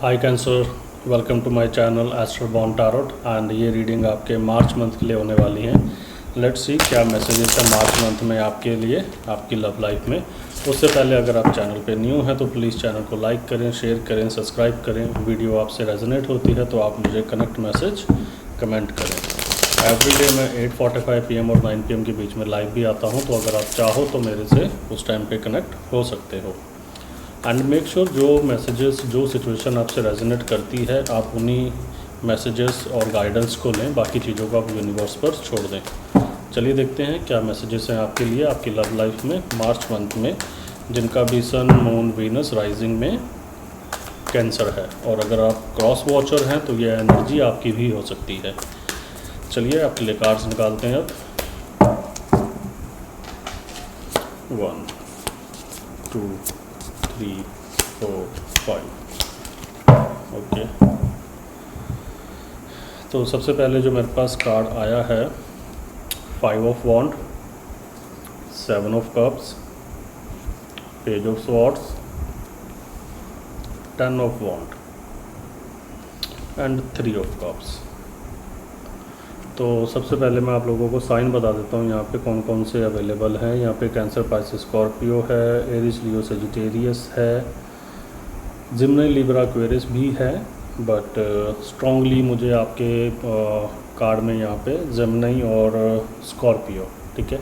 Hi Cancer, welcome to my channel Astro Born Tarot. And ये reading आपके March month के लिए होने वाली है। लेट्स सी क्या मैसेजेस है मार्च मंथ में आपके लिए, आपकी लव लाइफ में। उससे पहले अगर आप चैनल पे न्यू हैं तो प्लीज़ चैनल को लाइक करें, शेयर करें, सब्सक्राइब करें। वीडियो आपसे रेजोनेट होती है तो आप मुझे कनेक्ट मैसेज कमेंट करें। एवरीडे मैं 8:45 PM और 9 PM के बीच में लाइव भी आता हूँ, तो अगर आप चाहो तो मेरे से उस टाइम पे कनेक्ट हो सकते हो। एंड मेक श्योर जो मैसेजेस, जो सिचुएशन आपसे रेजोनेट करती है, आप उन्हीं मैसेजेस और गाइडेंस को लें, बाकी चीज़ों को आप यूनिवर्स पर छोड़ दें। चलिए देखते हैं क्या मैसेजेस हैं आपके लिए, आपकी लव लाइफ में मार्च मंथ में, जिनका भी सन, मून, वीनस राइजिंग में कैंसर है। और अगर आप क्रॉस वॉचर हैं तो ये एनर्जी आपकी भी हो सकती है। चलिए आपके लिए कार्ड्स निकालते हैं अब। 1 2 3 4 5। ओके, तो सबसे पहले जो मेरे पास कार्ड आया है 5 of wand, 7 of cups, page of swords, 10 of wand and 3 of cups. तो सबसे पहले मैं आप लोगों को साइन बता देता हूँ यहाँ पे कौन कौन से अवेलेबल हैं। यहाँ पे कैंसर, पाइसेस, स्कॉर्पियो है, एरिस, लियो, सेजिटेरियस है, जिम्नी, लिब्रा, एक्वेरियस भी है। बट स्ट्रॉन्गली मुझे आपके कार्ड में यहाँ पे जिम्नी और स्कॉर्पियो, ठीक है,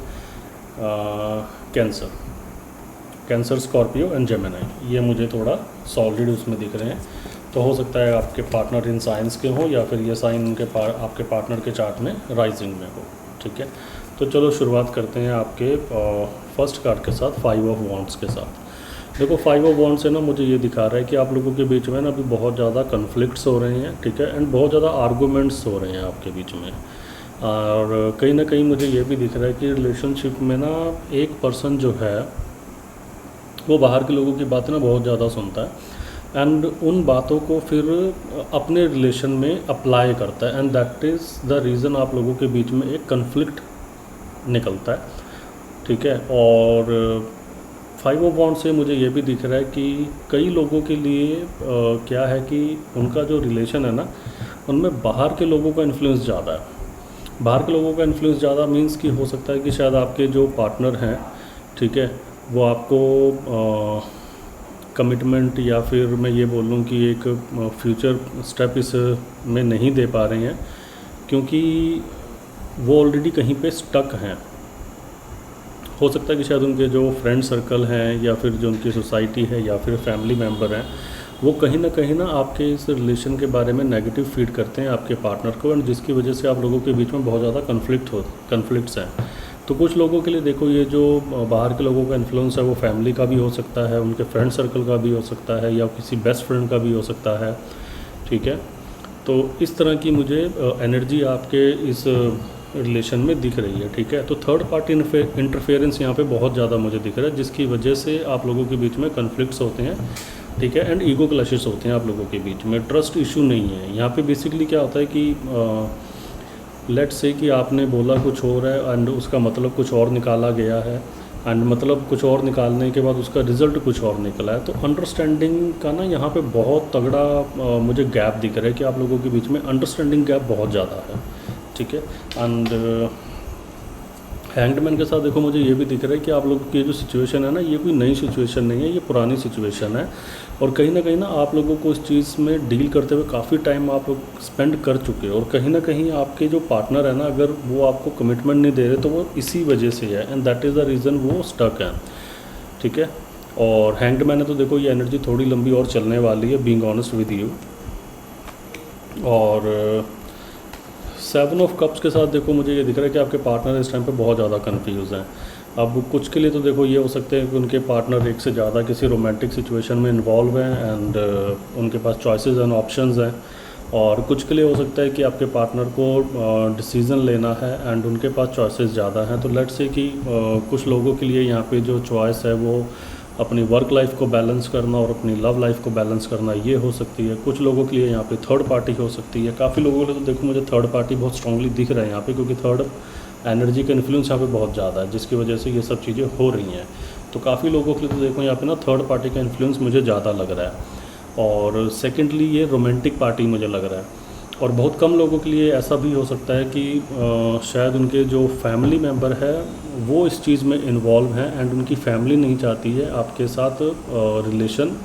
कैंसर, स्कॉर्पियो एंड जेमिनी, ये मुझे थोड़ा सॉलिड उसमें दिख रहे हैं। तो हो सकता है आपके पार्टनर इन साइंस के हो या फिर ये साइन उनके आपके पार्टनर के चार्ट में राइजिंग में हो, ठीक है। तो चलो शुरुआत करते हैं आपके फर्स्ट कार्ड के साथ, 5 ऑफ वॉन्ड्स के साथ। देखो 5 ऑफ वॉन्ड्स से ना मुझे ये दिखा रहा है कि आप लोगों के बीच में ना अभी बहुत ज़्यादा कन्फ्लिक्ट्स हो रहे हैं, ठीक है, एंड बहुत ज़्यादा आर्गूमेंट्स हो रहे हैं आपके बीच में। और कहीं ना कहीं मुझे ये भी दिख रहा है कि रिलेशनशिप में ना एक पर्सन जो है वो बाहर के लोगों की बातें ना बहुत ज़्यादा सुनता है एंड उन बातों को फिर अपने रिलेशन में अप्लाई करता है, and that is the reason आप लोगों के बीच में एक कन्फ्लिक्ट निकलता है, ठीक है। और 5 ऑफ वॉन्ड्स से मुझे ये भी दिख रहा है कि कई लोगों के लिए क्या है कि उनका जो रिलेशन है ना, उनमें बाहर के लोगों का इन्फ्लुएंस ज़्यादा है। बाहर के लोगों का इन्फ्लुएंस ज़्यादा मीन्स कि हो सकता है कि शायद आपके जो पार्टनर हैं, ठीक है, वो आपको कमिटमेंट या फिर मैं ये बोल लूँ कि एक फ्यूचर स्टेप इस में नहीं दे पा रहे हैं, क्योंकि वो ऑलरेडी कहीं पे स्टक हैं। हो सकता है कि शायद उनके जो फ्रेंड सर्कल हैं या फिर जो उनकी सोसाइटी है या फिर फैमिली मेम्बर हैं, वो कहीं ना आपके इस रिलेशन के बारे में नेगेटिव फीड करते हैं आपके पार्टनर को, एंड जिसकी वजह से आप लोगों के बीच में बहुत ज़्यादा कन्फ्लिक्ट्स हैं। तो कुछ लोगों के लिए देखो, ये जो बाहर के लोगों का इन्फ्लुएंस है वो फैमिली का भी हो सकता है, उनके फ्रेंड सर्कल का भी हो सकता है, या किसी बेस्ट फ्रेंड का भी हो सकता है, ठीक है। तो इस तरह की मुझे एनर्जी आपके इस रिलेशन में दिख रही है, ठीक है। तो थर्ड पार्टी इंटरफेरेंस यहाँ पे बहुत ज़्यादा मुझे दिख रहा है, जिसकी वजह से आप लोगों के बीच में कन्फ्लिक्ट्स होते हैं, ठीक है, एंड ईगो क्लैशेस होते हैं आप लोगों के बीच में। ट्रस्ट इशू नहीं है यहाँ पे। बेसिकली क्या होता है कि लेट्स से कि आपने बोला कुछ और है एंड उसका मतलब कुछ और निकाला गया है, एंड मतलब कुछ और निकालने के बाद उसका रिज़ल्ट कुछ और निकला है। तो अंडरस्टैंडिंग का ना यहाँ पे बहुत तगड़ा मुझे गैप दिख रहा है कि आप लोगों के बीच में अंडरस्टैंडिंग गैप बहुत ज़्यादा है, ठीक है। एंड हैंगड के साथ देखो मुझे ये भी दिख रहा है कि आप लोगों की जो सिचुएशन है ना, ये कोई नई सिचुएशन नहीं है, ये पुरानी सिचुएशन है। और कहीं ना आप लोगों को इस चीज़ में डील करते हुए काफ़ी टाइम आप लोग स्पेंड कर चुके हो, और कहीं ना कहीं आपके जो पार्टनर है ना, अगर वो आपको कमिटमेंट नहीं दे रहे तो वो इसी वजह से है, and that is the reason वो स्टक है, ठीक है। और हैंगड मैन है तो देखो ये एनर्जी थोड़ी लंबी और चलने वाली है, बीइंग ऑनेस्ट विद यू। और 7 ऑफ कप्स के साथ देखो मुझे ये दिख रहा है कि आपके पार्टनर इस टाइम पे बहुत ज़्यादा कंफ्यूज हैं। अब कुछ के लिए तो देखो ये हो सकते हैं कि उनके पार्टनर एक से ज़्यादा किसी रोमांटिक सिचुएशन में इन्वॉल्व हैं, एंड उनके पास चॉइसेस एंड ऑप्शंस हैं। और कुछ के लिए हो सकता है कि आपके पार्टनर को डिसीज़न लेना है एंड उनके पास चॉइसेस ज़्यादा हैं। तो लेट्स से कि कुछ लोगों के लिए यहाँ पे जो चॉइस है वो अपनी वर्क लाइफ को बैलेंस करना और अपनी लव लाइफ को बैलेंस करना, ये हो सकती है। कुछ लोगों के लिए यहाँ पे थर्ड पार्टी हो सकती है। काफ़ी लोगों के लिए तो देखो मुझे थर्ड पार्टी बहुत स्ट्रांगली दिख रहा है यहाँ पे, क्योंकि थर्ड एनर्जी का इन्फ्लुएंस यहाँ पे बहुत ज़्यादा है, जिसकी वजह से ये सब चीज़ें हो रही हैं। तो काफ़ी लोगों के लिए तो देखो यहाँ पे ना थर्ड पार्टी का इन्फ्लुएंस मुझे ज़्यादा लग रहा है। और सेकेंडली ये रोमांटिक पार्टी मुझे लग रहा है। और बहुत कम लोगों के लिए ऐसा भी हो सकता है कि शायद उनके जो फैमिली मेम्बर है वो इस चीज़ में इन्वॉल्व हैं एंड उनकी फैमिली नहीं चाहती है आपके साथ रिलेशन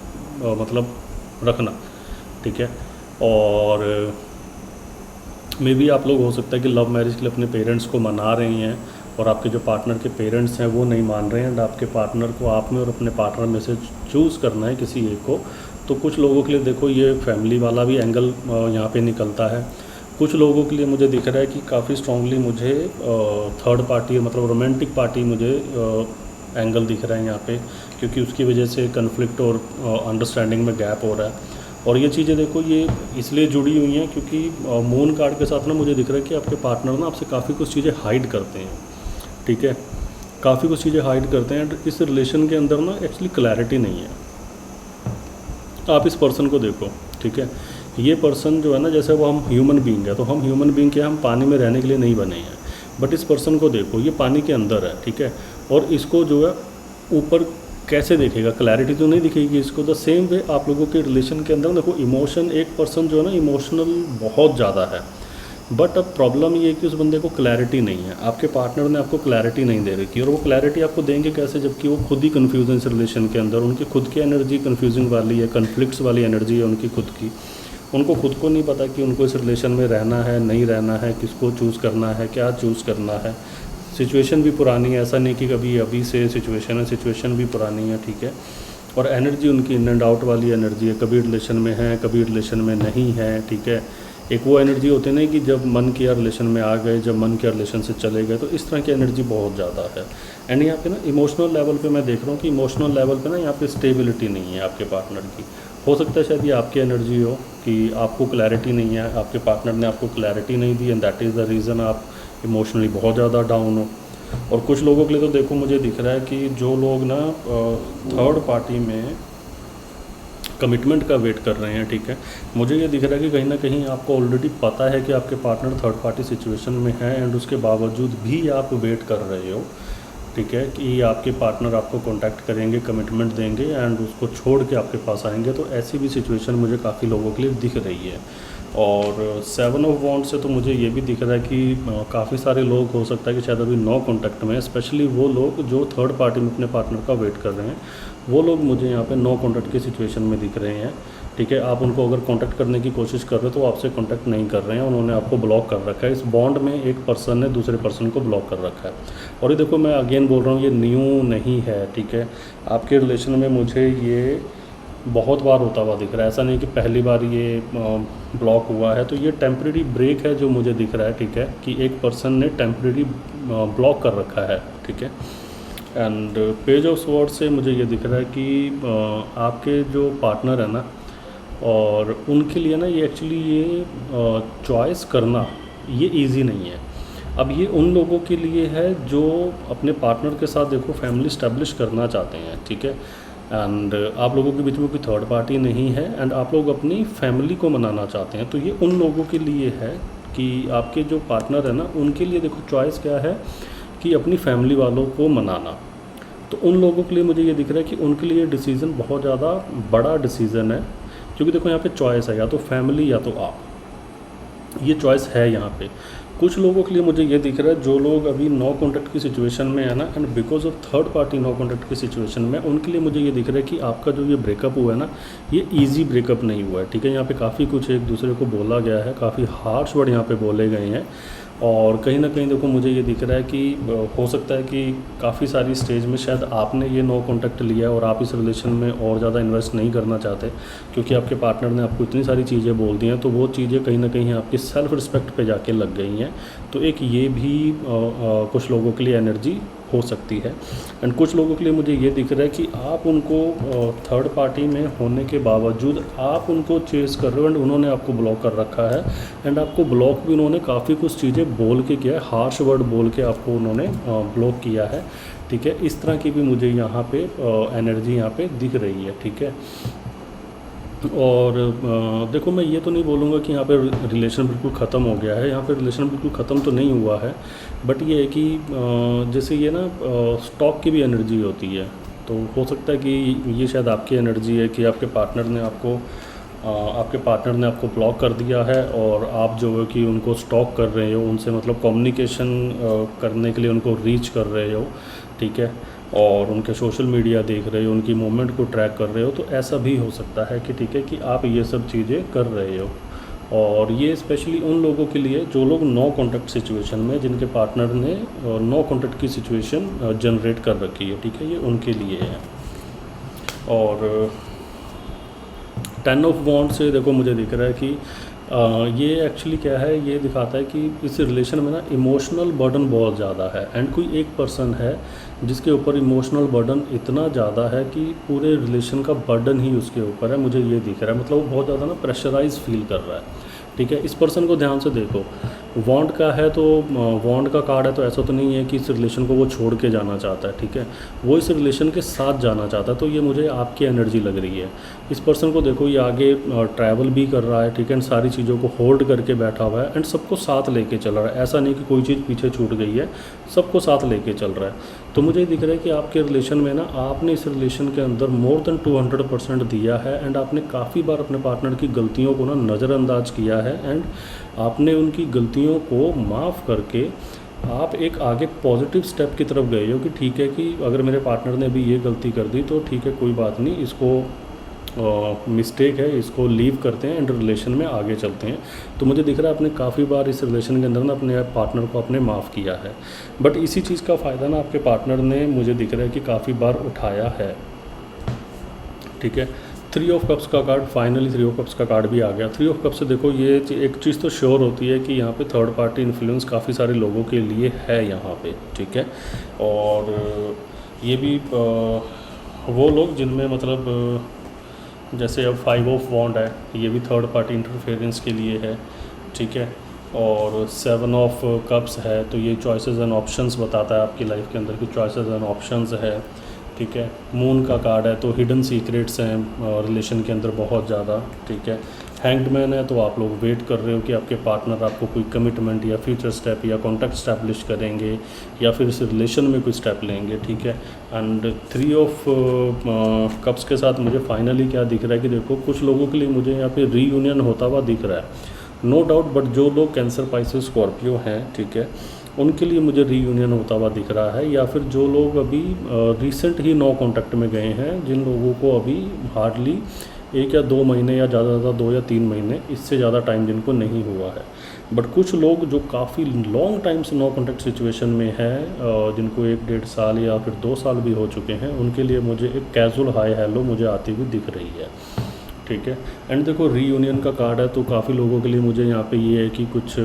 मतलब रखना, ठीक है। और मे बी आप लोग हो सकता है कि लव मैरिज के लिए अपने पेरेंट्स को मना रही हैं और आपके जो पार्टनर के पेरेंट्स हैं वो नहीं मान रहे हैं एंड आपके पार्टनर को आप में और अपने पार्टनर में से चूज़ करना है किसी एक को। तो कुछ लोगों के लिए देखो ये फैमिली वाला भी एंगल यहाँ पे निकलता है। कुछ लोगों के लिए मुझे दिख रहा है कि काफ़ी स्ट्रांगली मुझे थर्ड पार्टी मतलब रोमांटिक पार्टी मुझे एंगल दिख रहा है यहाँ पे, क्योंकि उसकी वजह से कन्फ्लिक्ट और अंडरस्टैंडिंग में गैप हो रहा है। और ये चीज़ें देखो ये इसलिए जुड़ी हुई हैं क्योंकि मून कार्ड के साथ ना मुझे दिख रहा है कि आपके पार्टनर ना आपसे काफ़ी कुछ चीज़ें हाइड करते हैं, ठीक है। काफ़ी कुछ चीज़ें हाइड करते हैं एंड इस रिलेशन के अंदर ना एक्चुअली क्लैरिटी नहीं है। आप इस पर्सन को देखो, ठीक है। ये पर्सन जो है ना, जैसे वो हम ह्यूमन बीइंग है तो हम ह्यूमन बीइंग के हम पानी में रहने के लिए नहीं बने हैं, बट इस पर्सन को देखो ये पानी के अंदर है, ठीक है। और इसको जो है ऊपर कैसे देखेगा, क्लैरिटी तो नहीं दिखेगी इसको। द सेम वे आप लोगों के रिलेशन के अंदर देखो इमोशन, एक पर्सन जो है ना इमोशनल बहुत ज़्यादा है, बट अब प्रॉब्लम ये है कि उस बंदे को क्लैरिटी नहीं है, आपके पार्टनर ने आपको क्लैरिटी नहीं दे रखी। और वो क्लैरिटी आपको देंगे कैसे, जबकि वो खुद ही कन्फ्यूज़न इस रिलेशन के अंदर, उनकी खुद की एनर्जी कन्फ्यूजिंग वाली है, कन्फ्लिक्ट्स वाली एनर्जी है उनकी खुद की। उनको खुद को नहीं पता कि उनको इस रिलेशन में रहना है नहीं रहना है, किसको चूज़ करना है, क्या चूज़ करना है। सिचुएशन भी पुरानी है, ऐसा नहीं कि कभी अभी से सिचुएशन है, सिचुएशन भी पुरानी है, ठीक है। और एनर्जी उनकी इन एंड आउट वाली एनर्जी है, कभी रिलेशन में है कभी रिलेशन में नहीं है, ठीक है। एक वो एनर्जी होती है ना कि जब मन किया रिलेशन में आ गए, जब मन किया रिलेशन से चले गए, तो इस तरह की एनर्जी बहुत ज़्यादा है। एंड यहाँ पे ना इमोशनल लेवल पे मैं देख रहा हूँ कि इमोशनल लेवल पे ना यहाँ पे स्टेबिलिटी नहीं है आपके पार्टनर की। हो सकता है शायद ये आपकी एनर्जी हो कि आपको क्लैरिटी नहीं है, आपके पार्टनर ने आपको क्लैरिटी नहीं दी and that is the reason आप इमोशनली बहुत ज़्यादा डाउन हो। और कुछ लोगों के लिए तो देखो मुझे दिख रहा है कि जो लोग ना थर्ड पार्टी में कमिटमेंट का वेट कर रहे हैं, ठीक है। मुझे ये दिख रहा है कि कहीं ना कहीं आपको ऑलरेडी पता है कि आपके पार्टनर थर्ड पार्टी सिचुएशन में है एंड उसके बावजूद भी आप वेट कर रहे हो, ठीक है, कि आपके पार्टनर आपको कांटेक्ट करेंगे, कमिटमेंट देंगे एंड उसको छोड़ के आपके पास आएंगे। तो ऐसी भी सिचुएशन मुझे काफ़ी लोगों के लिए दिख रही है। और 7 ऑफ वॉन्ड्स से तो मुझे ये भी दिख रहा है कि काफ़ी सारे लोग हो सकता है कि शायद अभी नो कॉन्टैक्ट में, स्पेशली वो लोग जो थर्ड पार्टी में अपने पार्टनर का वेट कर रहे हैं, वो लोग मुझे यहाँ पे नो कॉन्टैक्ट की सिचुएशन में दिख रहे हैं, ठीक है। आप उनको अगर कांटेक्ट करने की कोशिश कर रहे हो तो वो आपसे कांटेक्ट नहीं कर रहे हैं, उन्होंने आपको ब्लॉक कर रखा है। इस बॉन्ड में एक पर्सन ने दूसरे पर्सन को ब्लॉक कर रखा है। और ये देखो मैं अगेन बोल रहा हूँ ये न्यू नहीं है, ठीक है। आपके रिलेशन में मुझे ये बहुत बार होता हुआ दिख रहा है, ऐसा नहीं कि पहली बार ये ब्लॉक हुआ है। तो ये टेम्प्रेरी ब्रेक है जो मुझे दिख रहा है, ठीक है, कि एक पर्सन ने टेम्प्रेरी ब्लॉक कर रखा है, ठीक है। एंड पेज ऑफ स्वॉर्ड से मुझे ये दिख रहा है कि आपके जो पार्टनर है ना, और उनके लिए ना ये एक्चुअली ये चॉइस करना ये इजी नहीं है। अब ये उन लोगों के लिए है जो अपने पार्टनर के साथ देखो फैमिली स्टैब्लिश करना चाहते हैं, ठीक है। एंड आप लोगों के बीच में कोई थर्ड पार्टी नहीं है एंड आप लोग अपनी फैमिली को मनाना चाहते हैं। तो ये उन लोगों के लिए है कि आपके जो पार्टनर है ना, उनके लिए देखो चॉइस क्या है कि अपनी फैमिली वालों को मनाना। तो उन लोगों के लिए मुझे ये दिख रहा है कि उनके लिए डिसीज़न बहुत ज़्यादा बड़ा डिसीज़न है, क्योंकि देखो यहाँ पे चॉइस है, या तो फैमिली या तो आप, ये चॉइस है यहाँ पे। कुछ लोगों के लिए मुझे ये दिख रहा है जो लोग अभी नो कॉन्टैक्ट की सिचुएशन में है ना, and because of third party no contact की सिचुएशन में, उनके लिए मुझे ये दिख रहा है कि आपका जो ये ब्रेकअप हुआ है ना, ये इजी ब्रेकअप नहीं हुआ है, ठीक है। यहाँ पे काफ़ी कुछ एक दूसरे को बोला गया है, काफ़ी हार्श वर्ड यहाँ पे बोले गए हैं। और कहीं ना कहीं देखो मुझे ये दिख रहा है कि हो सकता है कि काफ़ी सारी स्टेज में शायद आपने ये नो कॉन्टैक्ट लिया और आप इस रिलेशन में और ज़्यादा इन्वेस्ट नहीं करना चाहते, क्योंकि आपके पार्टनर ने आपको इतनी सारी चीज़ें बोल दी हैं। तो वो चीज़ें कहीं ना कहीं आपकी सेल्फ रिस्पेक्ट पे जाके लग गई हैं। तो एक ये भी कुछ लोगों के लिए एनर्जी हो सकती है। एंड कुछ लोगों के लिए मुझे ये दिख रहा है कि आप उनको थर्ड पार्टी में होने के बावजूद आप उनको चेस कर रहे हो एंड उन्होंने आपको ब्लॉक कर रखा है। एंड आपको ब्लॉक भी उन्होंने काफ़ी कुछ चीज़ें बोल के किया है, हार्श वर्ड बोल के आपको उन्होंने ब्लॉक किया है, ठीक है। इस तरह की भी मुझे यहाँ पे एनर्जी यहाँ पे दिख रही है, ठीक है। और देखो मैं ये तो नहीं बोलूँगा कि यहाँ पे रिलेशन बिल्कुल ख़त्म हो गया है, यहाँ पे रिलेशन बिल्कुल ख़त्म तो नहीं हुआ है, बट ये है कि जैसे ये ना स्टॉक की भी एनर्जी होती है, तो हो सकता है कि ये शायद आपकी एनर्जी है कि आपके पार्टनर ने आपको ब्लॉक कर दिया है और आप जो है कि उनको स्टॉक कर रहे हो, उनसे मतलब कम्युनिकेशन करने के लिए उनको रीच कर रहे हो, ठीक है, और उनके सोशल मीडिया देख रहे हो, उनकी मूवमेंट को ट्रैक कर रहे हो। तो ऐसा भी हो सकता है कि ठीक है कि आप ये सब चीज़ें कर रहे हो। और ये स्पेशली उन लोगों के लिए जो लोग नो कॉन्टैक्ट सिचुएशन में, जिनके पार्टनर ने नो कॉन्टैक्ट की सिचुएशन जनरेट कर रखी है, ठीक है, ये उनके लिए है। और 10 ऑफ वॉन्ड से देखो मुझे दिख रहा है कि ये एक्चुअली क्या है, ये दिखाता है कि इस रिलेशन में ना इमोशनल बर्डन बहुत ज़्यादा है। एंड कोई एक पर्सन है जिसके ऊपर इमोशनल बर्डन इतना ज़्यादा है कि पूरे रिलेशन का बर्डन ही उसके ऊपर है, मुझे ये दिख रहा है। मतलब वो बहुत ज़्यादा ना प्रेशराइज फील कर रहा है, ठीक है। इस पर्सन को ध्यान से देखो, वॉन्ड का है तो वॉन्ड का कार्ड है, तो ऐसा तो नहीं है कि इस रिलेशन को वो छोड़ के जाना चाहता है, ठीक है, वो इस रिलेशन के साथ जाना चाहता है। तो ये मुझे आपकी एनर्जी लग रही है। इस पर्सन को देखो, ये आगे ट्रैवल भी कर रहा है, ठीक है, सारी चीज़ों को होल्ड करके बैठा हुआ है एंड सबको साथ लेके चल रहा है। ऐसा नहीं कि कोई चीज़ पीछे छूट गई है, सबको साथ लेके चल रहा है। तो मुझे दिख रहा है कि आपके रिलेशन में ना आपने इस रिलेशन के अंदर मोर देन 200% दिया है एंड आपने काफ़ी बार अपने पार्टनर की गलतियों को ना नज़रअंदाज किया है एंड आपने उनकी गलतियों को माफ़ करके आप एक आगे पॉजिटिव स्टेप की तरफ गए हो कि ठीक है कि अगर मेरे पार्टनर ने भी ये गलती कर दी तो ठीक है, कोई बात नहीं, इसको मिस्टेक है, इसको लीव करते हैं एंड रिलेशन में आगे चलते हैं। तो मुझे दिख रहा है आपने काफ़ी बार इस रिलेशन के अंदर ना अपने पार्टनर को आपने माफ़ किया है। बट इसी चीज़ का फ़ायदा ना आपके पार्टनर ने, मुझे दिख रहा है कि काफ़ी बार उठाया है, ठीक है। 3 ऑफ कप्स का कार्ड, फाइनली 3 ऑफ कप्स का कार्ड भी आ गया। 3 ऑफ कप्स से देखो ये एक चीज़ तो श्योर होती है कि यहाँ पे थर्ड पार्टी इन्फ्लुएंस काफ़ी सारे लोगों के लिए है यहाँ पे, ठीक है। और ये भी वो लोग जिनमें मतलब जैसे अब 5 ऑफ वॉन्ड है, ये भी थर्ड पार्टी इंटरफेरेंस के लिए है, ठीक है। और 7 ऑफ कप्स है, तो ये चॉइसेस एंड ऑप्शंस बताता है आपकी लाइफ के अंदर की चॉइसेस एंड ऑप्शंस है, ठीक है। मून का कार्ड है, तो हिडन सीक्रेट्स हैं रिलेशन के अंदर बहुत ज़्यादा, ठीक है। हैंग्ड मैन है, तो आप लोग वेट कर रहे हो कि आपके पार्टनर आपको कोई कमिटमेंट या फ्यूचर स्टेप या कॉन्टैक्ट स्टैब्लिश करेंगे या फिर इस रिलेशन में कोई स्टेप लेंगे, ठीक है। एंड 3 ऑफ कप्स के साथ मुझे फाइनली क्या दिख रहा है कि देखो कुछ लोगों के लिए मुझे यहाँ पे रीयूनियन होता हुआ दिख रहा है, नो डाउट। बट जो लोग कैंसर, पाइसेस, स्कॉर्पियो हैं, ठीक है, उनके लिए मुझे रीयूनियन होता हुआ दिख रहा है। या फिर जो लोग अभी रिसेंट ही नो कॉन्टैक्ट में गए हैं, जिन लोगों को अभी हार्डली 1 या 2 महीने या ज़्यादा 2 या 3 महीने, इससे ज़्यादा टाइम जिनको नहीं हुआ है। बट कुछ लोग जो काफ़ी लॉन्ग टाइम से नो कॉन्टैक्ट सिचुएशन में है, जिनको 1-1.5 साल या फिर 2 साल भी हो चुके हैं, उनके लिए मुझे एक कैजुअल हाई हेलो मुझे आती हुई दिख रही है, ठीक है। एंड देखो रीयूनियन का कार्ड है, तो काफ़ी लोगों के लिए मुझे यहाँ पे ये है कि कुछ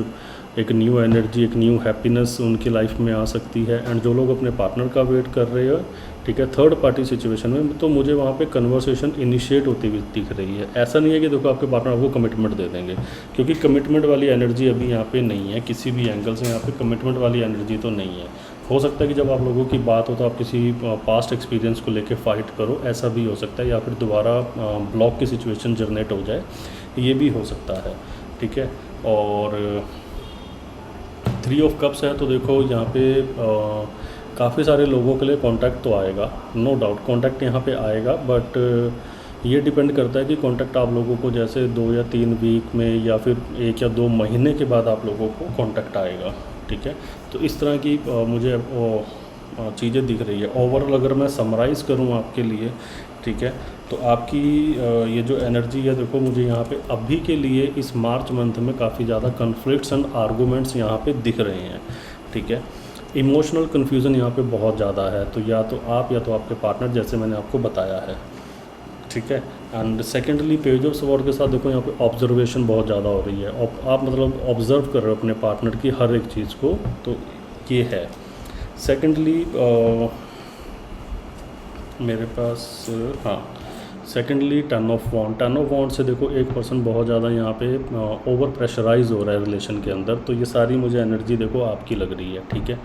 एक न्यू एनर्जी, एक न्यू हैप्पीनेस उनकी लाइफ में आ सकती है। एंड जो लोग अपने पार्टनर का वेट कर रहे हो, ठीक है, थर्ड पार्टी सिचुएशन में, तो मुझे वहाँ पे कन्वर्सेशन इनिशिएट होती हुई दिख रही है। ऐसा नहीं है कि देखो आपके पार्टनर आपको कमिटमेंट दे देंगे, क्योंकि कमिटमेंट वाली एनर्जी अभी यहाँ पे नहीं है किसी भी एंगल से। यहाँ पे कमिटमेंट वाली एनर्जी तो नहीं है। हो सकता है कि जब आप लोगों की बात हो तो आप किसी पास्ट एक्सपीरियंस को लेके फाइट करो, ऐसा भी हो सकता है, या फिर दोबारा ब्लॉक की सिचुएशन जनरेट हो जाए, ये भी हो सकता है, ठीक है। और 3 ऑफ कप्स है, तो देखो यहाँ पे काफ़ी सारे लोगों के लिए कांटेक्ट तो आएगा, नो डाउट कांटेक्ट यहाँ पे आएगा। बट ये डिपेंड करता है कि कांटेक्ट आप लोगों को जैसे 2 या 3 वीक में या फिर 1 या 2 महीने के बाद आप लोगों को कांटेक्ट आएगा, ठीक है। तो इस तरह की मुझे चीज़ें दिख रही है। ओवरऑल अगर मैं समराइज़ करूँ आपके लिए, ठीक है, तो आपकी ये जो एनर्जी है, देखो मुझे यहाँ पे अभी के लिए इस मार्च मंथ में काफ़ी ज़्यादा कन्फ्लिक्ट्स एंड आर्गूमेंट्स यहाँ पे दिख रहे हैं, ठीक है। इमोशनल कन्फ्यूज़न यहाँ पे बहुत ज़्यादा है, तो या तो आप या तो आपके पार्टनर, जैसे मैंने आपको बताया है, ठीक है। And secondly page of sword के साथ देखो यहाँ पे ऑब्जर्वेशन बहुत ज़्यादा हो रही है। आप मतलब ऑब्ज़र्व कर रहे हो अपने पार्टनर की हर एक चीज़ को, तो ये है। सेकेंडली मेरे पास सेकेंडली 10 ऑफ वॉन्ड से देखो एक पर्सन बहुत ज़्यादा यहाँ पे ओवर प्रेशराइज हो रहा है रिलेशन के अंदर, तो ये सारी मुझे एनर्जी देखो आपकी लग रही है, ठीक है।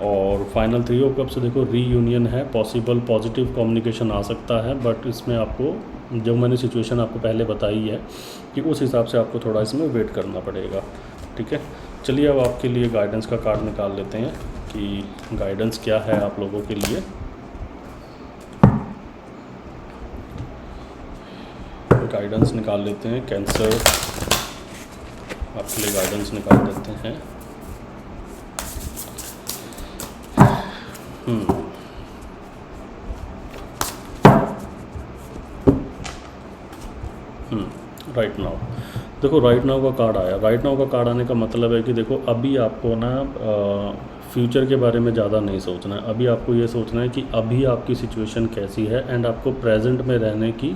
और फाइनल 3 ऑफ कप्स से देखो रीयूनियन है, पॉसिबल पॉजिटिव कम्युनिकेशन आ सकता है, बट इसमें आपको जो मैंने सिचुएशन आपको पहले बताई है कि उस हिसाब से आपको थोड़ा इसमें वेट करना पड़ेगा, ठीक है। चलिए अब आपके लिए गाइडेंस का कार्ड निकाल लेते हैं कि गाइडेंस क्या है आप लोगों के लिए। गाइडेंस निकाल लेते हैं। कैंसर, आपके लिए गाइडेंस निकाल देते हैं। राइट नाउ, देखो राइट नाउ का कार्ड आया। राइट नाउ का कार्ड आने का मतलब है कि देखो अभी आपको ना फ्यूचर के बारे में ज़्यादा नहीं सोचना है। अभी आपको ये सोचना है कि अभी आपकी सिचुएशन कैसी है एंड आपको प्रेजेंट में रहने की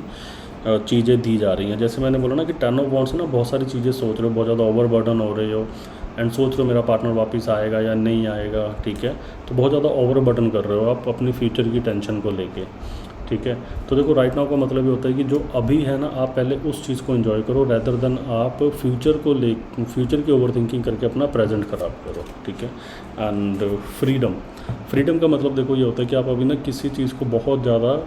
चीज़ें दी जा रही हैं। जैसे मैंने बोला ना कि 10 ऑफ वांड्स ना बहुत सारी चीज़ें सोच रहे हो, बहुत ज़्यादा ओवर बर्डन हो रहे हो एंड सोच रहे हो मेरा पार्टनर वापस आएगा या नहीं आएगा, ठीक है। तो बहुत ज़्यादा ओवर बर्डन कर रहे हो आप अपनी फ्यूचर की टेंशन को लेके, ठीक है। तो देखो राइट नाउ का मतलब ये होता है कि जो अभी है ना, आप पहले उस चीज़ को एंजॉय करो रेदर देन आप फ्यूचर की ओवर थिंकिंग करके अपना प्रेजेंट खराब करो, ठीक है। एंड फ्रीडम का मतलब देखो ये होता है कि आप अभी ना किसी चीज़ को बहुत ज़्यादा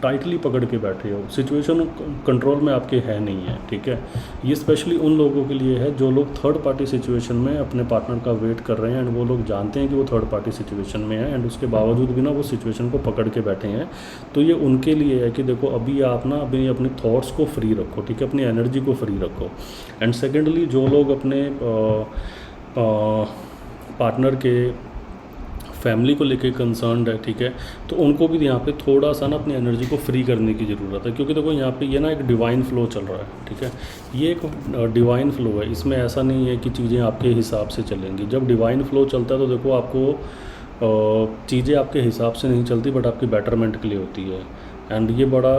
टाइटली पकड़ के बैठे हो, सिचुएशन कंट्रोल में आपके है नहीं है, ठीक है। ये स्पेशली उन लोगों के लिए है जो लोग थर्ड पार्टी सिचुएशन में अपने पार्टनर का वेट कर रहे हैं एंड वो लोग जानते हैं कि वो थर्ड पार्टी सिचुएशन में है एंड उसके बावजूद भी ना वो सिचुएशन को पकड़ के बैठे हैं। तो ये उनके लिए है कि देखो अभी आप ना अभी अपने थॉट्स को फ्री रखो, ठीक है, अपनी एनर्जी को फ्री रखो। एंड सेकेंडली जो लोग अपने पार्टनर के फैमिली को लेके कंसर्न्ड है, ठीक है, तो उनको भी यहाँ पे थोड़ा सा ना अपनी एनर्जी को फ्री करने की ज़रूरत है। क्योंकि देखो यहाँ पे ये ना एक डिवाइन फ्लो चल रहा है, ठीक है। ये एक डिवाइन फ्लो है, इसमें ऐसा नहीं है कि चीज़ें आपके हिसाब से चलेंगी। जब डिवाइन फ्लो चलता है तो देखो आपको चीज़ें आपके हिसाब से नहीं चलती बट आपकी बेटरमेंट के लिए होती है। एंड ये बड़ा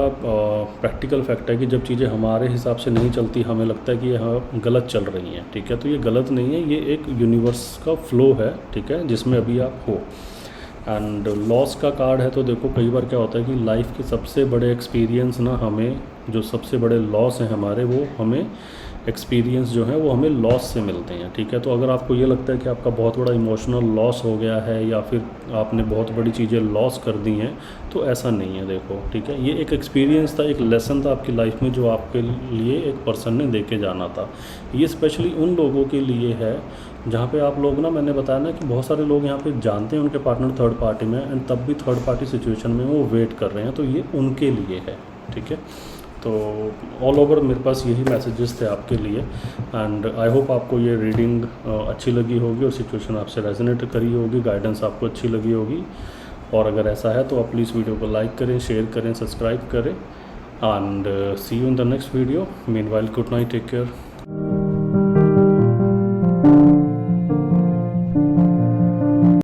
प्रैक्टिकल फैक्ट है कि जब चीज़ें हमारे हिसाब से नहीं चलती हमें लगता है कि ये गलत चल रही हैं, ठीक है। तो ये गलत नहीं है, ये एक यूनिवर्स का फ्लो है, ठीक है, जिसमें अभी आप हो। एंड लॉस का कार्ड है तो देखो कई बार क्या होता है कि लाइफ के सबसे बड़े एक्सपीरियंस ना हमें, जो सबसे बड़े लॉस हैं हमारे, वो हमें एक्सपीरियंस जो है वो हमें लॉस से मिलते हैं, ठीक है। तो अगर आपको ये लगता है कि आपका बहुत बड़ा इमोशनल लॉस हो गया है या फिर आपने बहुत बड़ी चीज़ें लॉस कर दी हैं, तो ऐसा नहीं है, देखो, ठीक है। ये एक एक्सपीरियंस था, एक लेसन था आपकी लाइफ में जो आपके लिए एक पर्सन ने दे के जाना था। ये स्पेशली उन लोगों के लिए है जहाँ पे आप लोग ना, मैंने बताया ना कि बहुत सारे लोग यहाँ पे जानते हैं उनके पार्टनर थर्ड पार्टी में एंड तब भी थर्ड पार्टी सिचुएशन में वो वेट कर रहे हैं, तो ये उनके लिए है, ठीक है। तो ऑल ओवर मेरे पास यही मैसेजेस थे आपके लिए एंड आई होप आपको ये रीडिंग अच्छी लगी होगी और सिचुएशन आपसे रेजोनेट करी होगी, गाइडेंस आपको अच्छी लगी होगी। और अगर ऐसा है तो आप प्लीज़ वीडियो को लाइक करें, शेयर करें, सब्सक्राइब करें and see you in the next video. Meanwhile good night, take care.